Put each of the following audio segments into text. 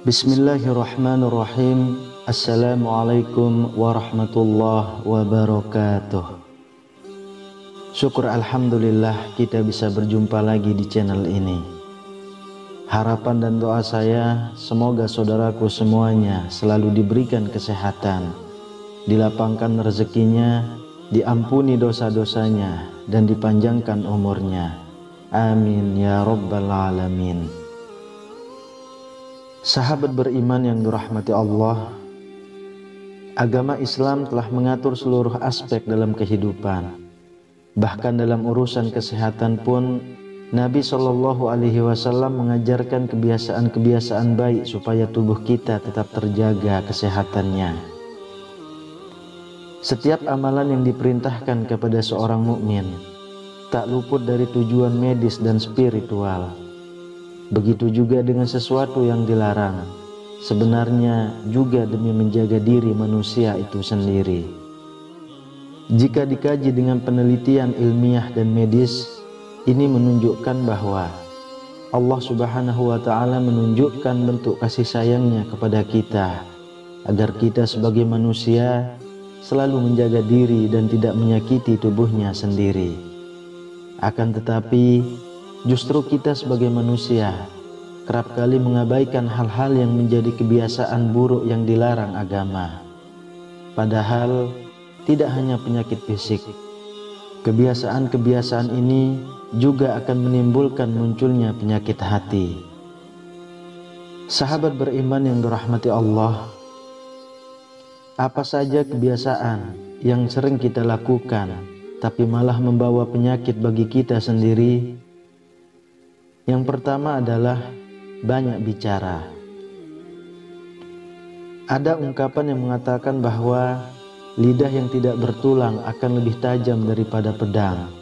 Bismillahirrahmanirrahim. Assalamualaikum warahmatullahi wabarakatuh. Syukur alhamdulillah kita bisa berjumpa lagi di channel ini. Harapan dan doa saya semoga saudaraku semuanya selalu diberikan kesehatan, dilapangkan rezekinya, diampuni dosa-dosanya, dan dipanjangkan umurnya. Amin ya rabbal alamin. Sahabat beriman yang dirahmati Allah, agama Islam telah mengatur seluruh aspek dalam kehidupan. Bahkan dalam urusan kesehatan pun, Nabi SAW mengajarkan kebiasaan-kebiasaan baik supaya tubuh kita tetap terjaga kesehatannya. Setiap amalan yang diperintahkan kepada seorang mukmin tak luput dari tujuan medis dan spiritual. Begitu juga dengan sesuatu yang dilarang, sebenarnya juga demi menjaga diri manusia itu sendiri. Jika dikaji dengan penelitian ilmiah dan medis, ini menunjukkan bahwa Allah Subhanahu wa Ta'ala menunjukkan bentuk kasih sayangnya kepada kita, agar kita sebagai manusia selalu menjaga diri dan tidak menyakiti tubuhnya sendiri. Akan tetapi, justru kita sebagai manusia kerap kali mengabaikan hal-hal yang menjadi kebiasaan buruk yang dilarang agama. Padahal tidak hanya penyakit fisik, kebiasaan-kebiasaan ini juga akan menimbulkan munculnya penyakit hati. Sahabat beriman yang dirahmati Allah, apa saja kebiasaan yang sering kita lakukan tapi malah membawa penyakit bagi kita sendiri? Yang pertama adalah banyak bicara. Ada ungkapan yang mengatakan bahwa lidah yang tidak bertulang akan lebih tajam daripada pedang.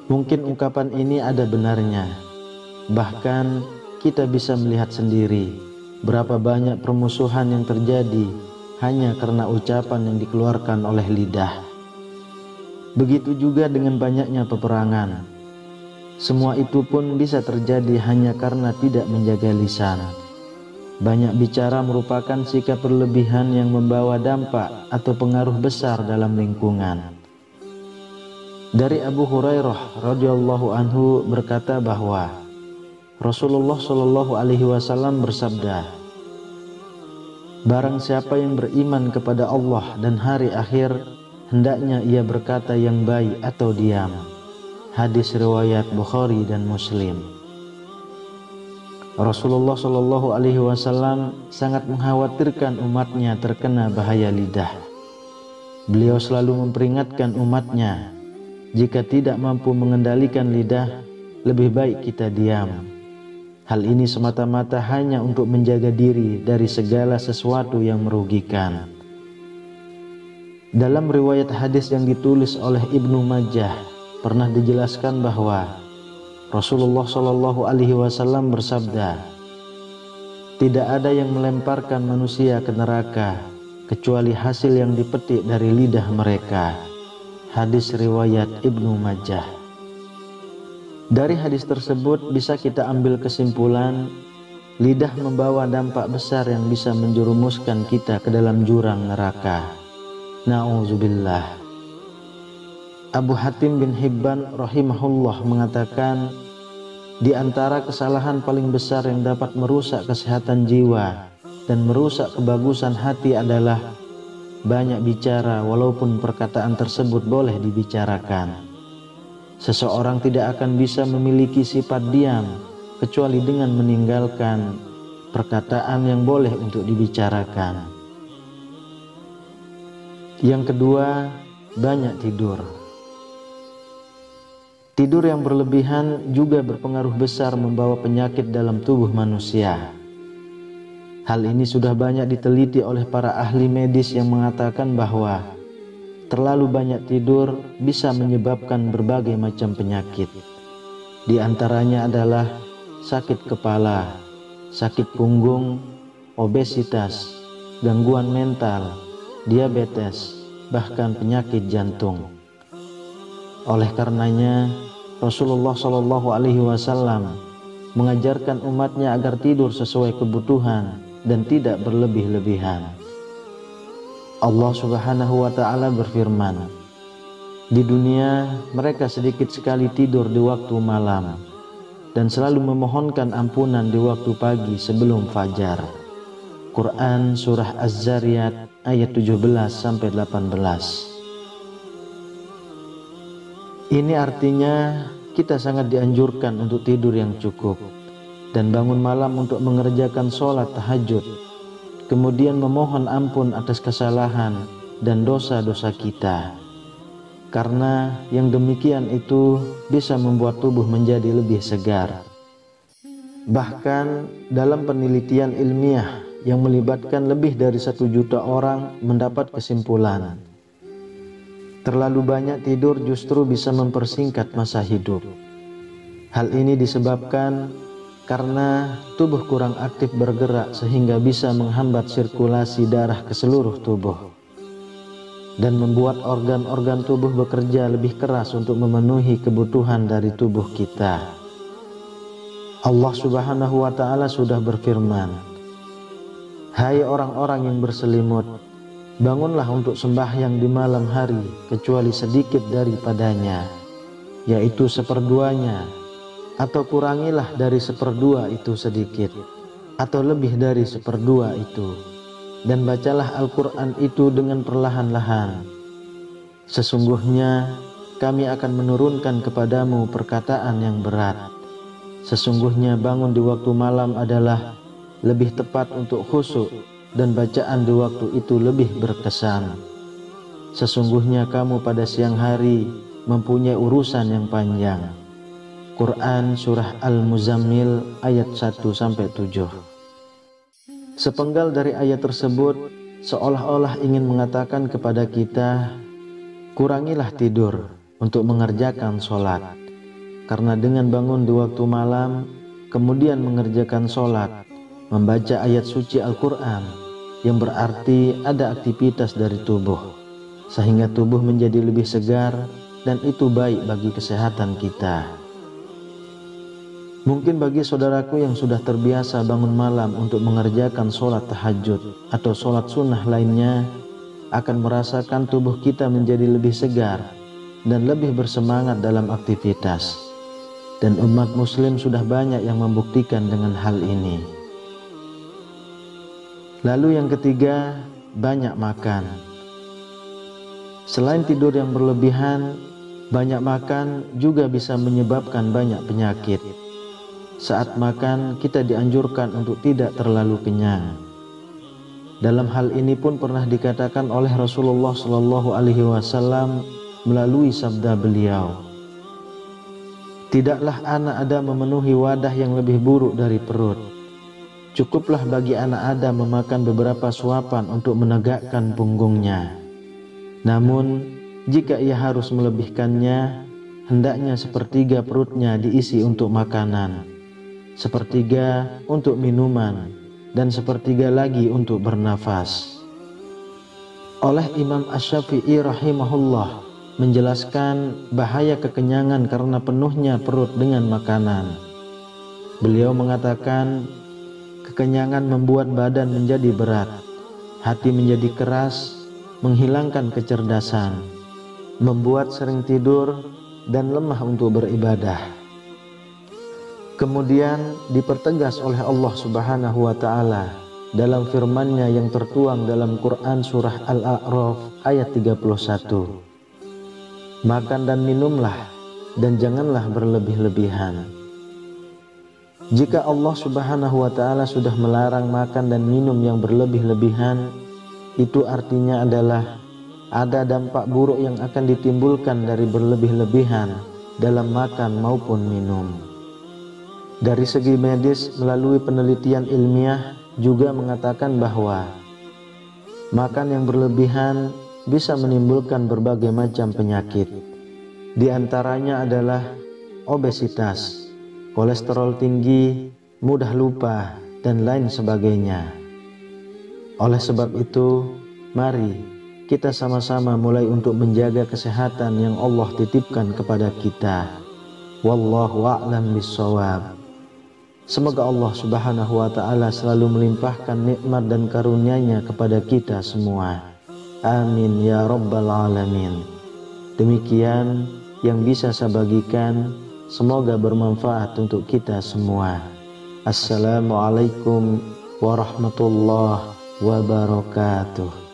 Mungkin ungkapan ini ada benarnya. Bahkan kita bisa melihat sendiri berapa banyak permusuhan yang terjadi hanya karena ucapan yang dikeluarkan oleh lidah. Begitu juga dengan banyaknya peperangan. Semua itu pun bisa terjadi hanya karena tidak menjaga lisan. Banyak bicara merupakan sikap berlebihan yang membawa dampak atau pengaruh besar dalam lingkungan. Dari Abu Hurairah radhiyallahu anhu berkata bahwa Rasulullah shallallahu alaihi wasallam bersabda, "Barang siapa yang beriman kepada Allah dan hari akhir, hendaknya ia berkata yang baik atau diam." Hadis riwayat Bukhari dan Muslim. Rasulullah Shallallahu Alaihi Wasallam sangat mengkhawatirkan umatnya terkena bahaya lidah. Beliau selalu memperingatkan umatnya, jika tidak mampu mengendalikan lidah, lebih baik kita diam. Hal ini semata-mata hanya untuk menjaga diri dari segala sesuatu yang merugikan. Dalam riwayat hadis yang ditulis oleh Ibnu Majah, pernah dijelaskan bahwa Rasulullah Shallallahu Alaihi Wasallam bersabda, "Tidak ada yang melemparkan manusia ke neraka kecuali hasil yang dipetik dari lidah mereka." Hadis riwayat Ibnu Majah. Dari hadis tersebut bisa kita ambil kesimpulan, lidah membawa dampak besar yang bisa menjerumuskan kita ke dalam jurang neraka. Na'udzubillah. Abu Hatim bin Hibban rahimahullah mengatakan, di antara kesalahan paling besar yang dapat merusak kesehatan jiwa dan merusak kebagusan hati adalah banyak bicara walaupun perkataan tersebut boleh dibicarakan. Seseorang tidak akan bisa memiliki sifat diam kecuali dengan meninggalkan perkataan yang boleh untuk dibicarakan. Yang kedua, banyak tidur. Tidur yang berlebihan juga berpengaruh besar membawa penyakit dalam tubuh manusia. Hal ini sudah banyak diteliti oleh para ahli medis yang mengatakan bahwa terlalu banyak tidur bisa menyebabkan berbagai macam penyakit. Di antaranya adalah sakit kepala, sakit punggung, obesitas, gangguan mental, diabetes, bahkan penyakit jantung. Oleh karenanya, Rasulullah Shallallahu Alaihi Wasallam mengajarkan umatnya agar tidur sesuai kebutuhan dan tidak berlebih-lebihan. Allah Subhanahu wa Ta'ala berfirman, "Di dunia mereka sedikit sekali tidur di waktu malam dan selalu memohonkan ampunan di waktu pagi sebelum fajar." Quran Surah Az-Zariyat ayat 17-18. Ini artinya kita sangat dianjurkan untuk tidur yang cukup dan bangun malam untuk mengerjakan sholat tahajud, kemudian memohon ampun atas kesalahan dan dosa-dosa kita, karena yang demikian itu bisa membuat tubuh menjadi lebih segar. Bahkan dalam penelitian ilmiah yang melibatkan lebih dari 1 juta orang mendapat kesimpulan, terlalu banyak tidur justru bisa mempersingkat masa hidup. Hal ini disebabkan karena tubuh kurang aktif bergerak sehingga bisa menghambat sirkulasi darah ke seluruh tubuh dan membuat organ-organ tubuh bekerja lebih keras untuk memenuhi kebutuhan dari tubuh kita. Allah Subhanahu wa Ta'ala sudah berfirman, "Hai orang-orang yang berselimut, bangunlah untuk sembahyang di malam hari kecuali sedikit daripadanya, yaitu seperduanya, atau kurangilah dari seperdua itu sedikit, atau lebih dari seperdua itu, dan bacalah Al-Quran itu dengan perlahan-lahan. Sesungguhnya kami akan menurunkan kepadamu perkataan yang berat. Sesungguhnya bangun di waktu malam adalah lebih tepat untuk khusyuk, dan bacaan di waktu itu lebih berkesan. Sesungguhnya kamu pada siang hari mempunyai urusan yang panjang." Quran Surah Al-Muzammil ayat 1-7. Sepenggal dari ayat tersebut seolah-olah ingin mengatakan kepada kita, kurangilah tidur untuk mengerjakan sholat, karena dengan bangun di waktu malam kemudian mengerjakan sholat, membaca ayat suci Al-Quran, yang berarti ada aktivitas dari tubuh, sehingga tubuh menjadi lebih segar, dan itu baik bagi kesehatan kita. Mungkin bagi saudaraku yang sudah terbiasa bangun malam untuk mengerjakan sholat tahajud atau sholat sunnah lainnya, akan merasakan tubuh kita menjadi lebih segar dan lebih bersemangat dalam aktivitas. Dan umat muslim sudah banyak yang membuktikan dengan hal ini. Lalu yang ketiga, banyak makan. Selain tidur yang berlebihan, banyak makan juga bisa menyebabkan banyak penyakit. Saat makan, kita dianjurkan untuk tidak terlalu kenyang. Dalam hal ini pun pernah dikatakan oleh Rasulullah SAW melalui sabda beliau, "Tidaklah anak Adam memenuhi wadah yang lebih buruk dari perut. Cukuplah bagi anak Adam memakan beberapa suapan untuk menegakkan punggungnya. Namun, jika ia harus melebihkannya, hendaknya sepertiga perutnya diisi untuk makanan, sepertiga untuk minuman, dan sepertiga lagi untuk bernafas." Oleh Imam Asy-Syafi'i rahimahullah menjelaskan bahaya kekenyangan karena penuhnya perut dengan makanan. Beliau mengatakan, kekenyangan membuat badan menjadi berat, hati menjadi keras, menghilangkan kecerdasan, membuat sering tidur, dan lemah untuk beribadah. Kemudian dipertegas oleh Allah Subhanahu wa Ta'ala dalam firman-Nya yang tertuang dalam Quran Surah Al-A'raf ayat 31. "Makan dan minumlah, dan janganlah berlebih-lebihan." Jika Allah Subhanahu wa Ta'ala sudah melarang makan dan minum yang berlebih-lebihan, itu artinya adalah ada dampak buruk yang akan ditimbulkan dari berlebih-lebihan dalam makan maupun minum. Dari segi medis, melalui penelitian ilmiah juga mengatakan bahwa makan yang berlebihan bisa menimbulkan berbagai macam penyakit. Di antaranya adalah obesitas, kolesterol tinggi, mudah lupa, dan lain sebagainya. Oleh sebab itu, mari kita sama-sama mulai untuk menjaga kesehatan yang Allah titipkan kepada kita. Wallahu a'lam bishawab. Semoga Allah Subhanahu wa Ta'ala selalu melimpahkan nikmat dan karunia-Nya kepada kita semua. Amin ya rabbal alamin. Demikian yang bisa saya bagikan, semoga bermanfaat untuk kita semua. Assalamualaikum warahmatullahi wabarakatuh.